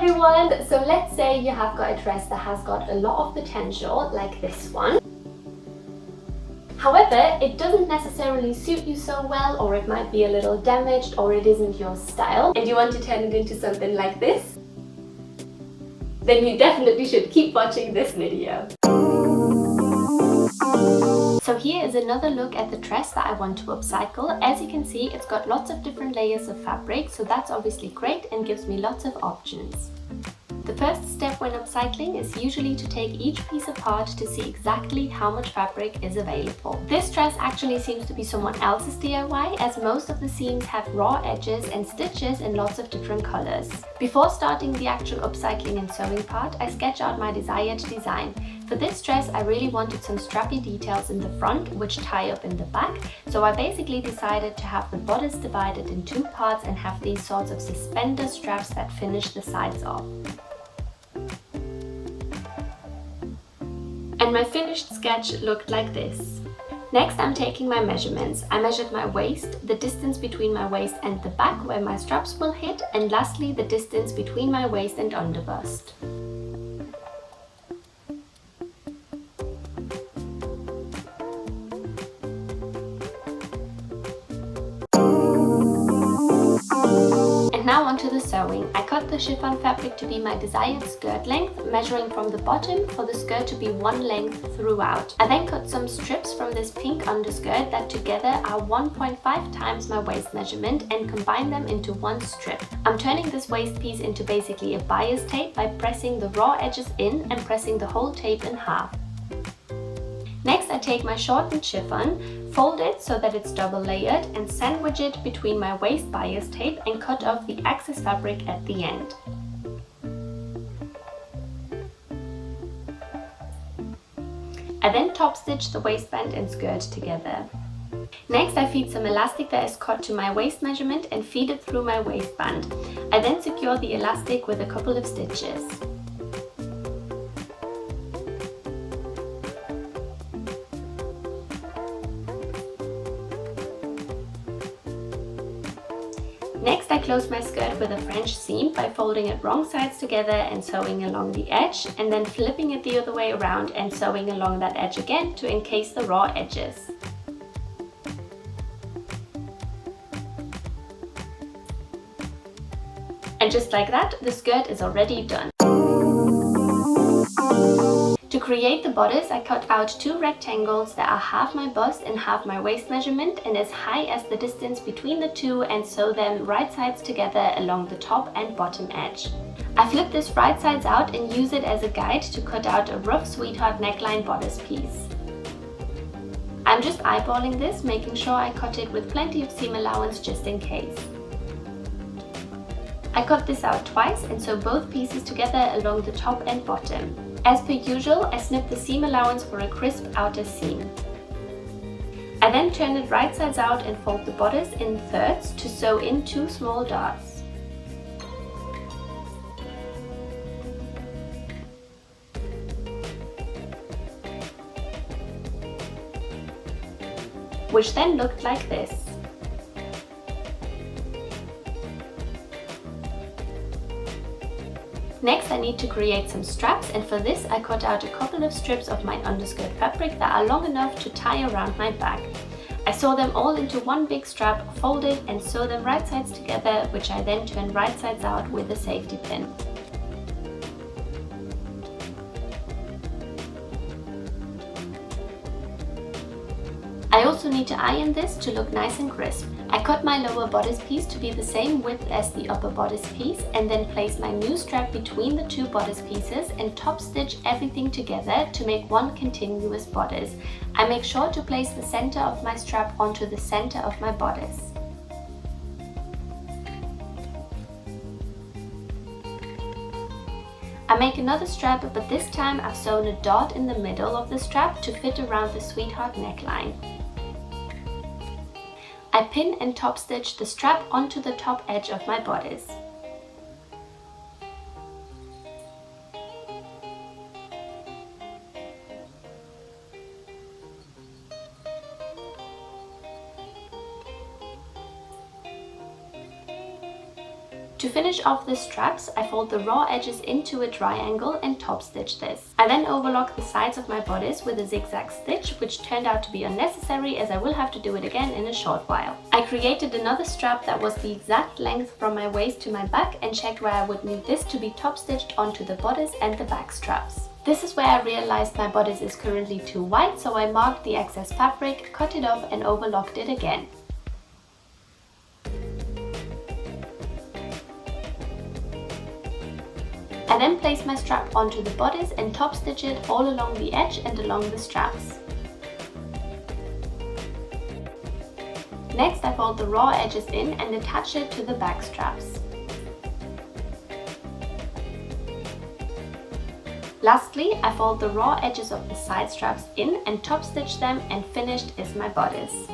everyone! So let's say you have got a dress that has got a lot of potential, like this one. However, it doesn't necessarily suit you so well, or it might be a little damaged, or it isn't your style, and you want to turn it into something like this. Then you definitely should keep watching this video. So here is another look at the dress that I want to upcycle. As you can see, it's got lots of different layers of fabric, so that's obviously great and gives me lots of options. The first step when upcycling is usually to take each piece apart to see exactly how much fabric is available. This dress actually seems to be someone else's DIY, as most of the seams have raw edges and stitches in lots of different colors. Before starting the actual upcycling and sewing part, I sketch out my desired design. For this dress, I really wanted some strappy details in the front, which tie up in the back, so I basically decided to have the bodice divided in two parts and have these sorts of suspender straps that finish the sides off. And my finished sketch looked like this. Next, I'm taking my measurements. I measured my waist, the distance between my waist and the back where my straps will hit, and lastly the distance between my waist and underbust. Now onto the sewing. I cut the chiffon fabric to be my desired skirt length, measuring from the bottom for the skirt to be one length throughout. I then cut some strips from this pink underskirt that together are 1.5 times my waist measurement and combine them into one strip. I'm turning this waist piece into basically a bias tape by pressing the raw edges in and pressing the whole tape in half. Next, I take my shortened chiffon, fold it so that it's double layered, and sandwich it between my waist bias tape and cut off the excess fabric at the end. I then top stitch the waistband and skirt together. Next, I feed some elastic that is cut to my waist measurement and feed it through my waistband. I then secure the elastic with a couple of stitches. Next, I close my skirt with a French seam by folding it wrong sides together and sewing along the edge, and then flipping it the other way around and sewing along that edge again to encase the raw edges. And just like that, the skirt is already done. To create the bodice, I cut out two rectangles that are half my bust and half my waist measurement and as high as the distance between the two, and sew them right sides together along the top and bottom edge. I flip this right sides out and use it as a guide to cut out a rough sweetheart neckline bodice piece. I'm just eyeballing this, making sure I cut it with plenty of seam allowance just in case. I cut this out twice and sew both pieces together along the top and bottom. As per usual, I snip the seam allowance for a crisp outer seam. I then turn it right sides out and fold the bodice in thirds to sew in two small darts. Which then looked like this. Next, I need to create some straps, and for this I cut out a couple of strips of my underskirt fabric that are long enough to tie around my back. I sew them all into one big strap, fold it and sew them right sides together, which I then turn right sides out with a safety pin. I also need to iron this to look nice and crisp. I cut my lower bodice piece to be the same width as the upper bodice piece, and then place my new strap between the two bodice pieces and top stitch everything together to make one continuous bodice. I make sure to place the center of my strap onto the center of my bodice. I make another strap, but this time I've sewn a dot in the middle of the strap to fit around the sweetheart neckline. I pin and top stitch the strap onto the top edge of my bodice. To finish off the straps, I fold the raw edges into a triangle and top stitch this. I then overlock the sides of my bodice with a zigzag stitch, which turned out to be unnecessary as I will have to do it again in a short while. I created another strap that was the exact length from my waist to my back and checked where I would need this to be top stitched onto the bodice and the back straps. This is where I realized my bodice is currently too wide, so I marked the excess fabric, cut it off and overlocked it again. I then place my strap onto the bodice and top stitch it all along the edge and along the straps. Next, I fold the raw edges in and attach it to the back straps. Lastly, I fold the raw edges of the side straps in and top stitch them, and finished is my bodice.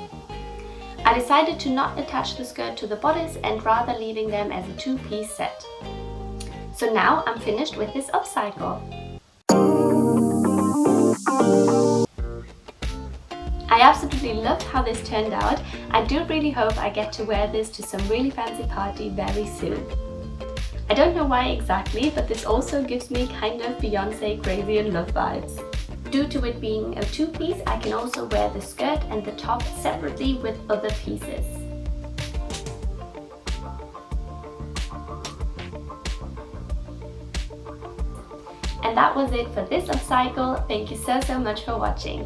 I decided to not attach the skirt to the bodice and rather leaving them as a two-piece set. So now I'm finished with this upcycle. I absolutely loved how this turned out. I do really hope I get to wear this to some really fancy party very soon. I don't know why exactly, but this also gives me kind of Beyoncé Crazy in Love vibes. Due to it being a two-piece, I can also wear the skirt and the top separately with other pieces. And that was it for this upcycle. Thank you so much for watching.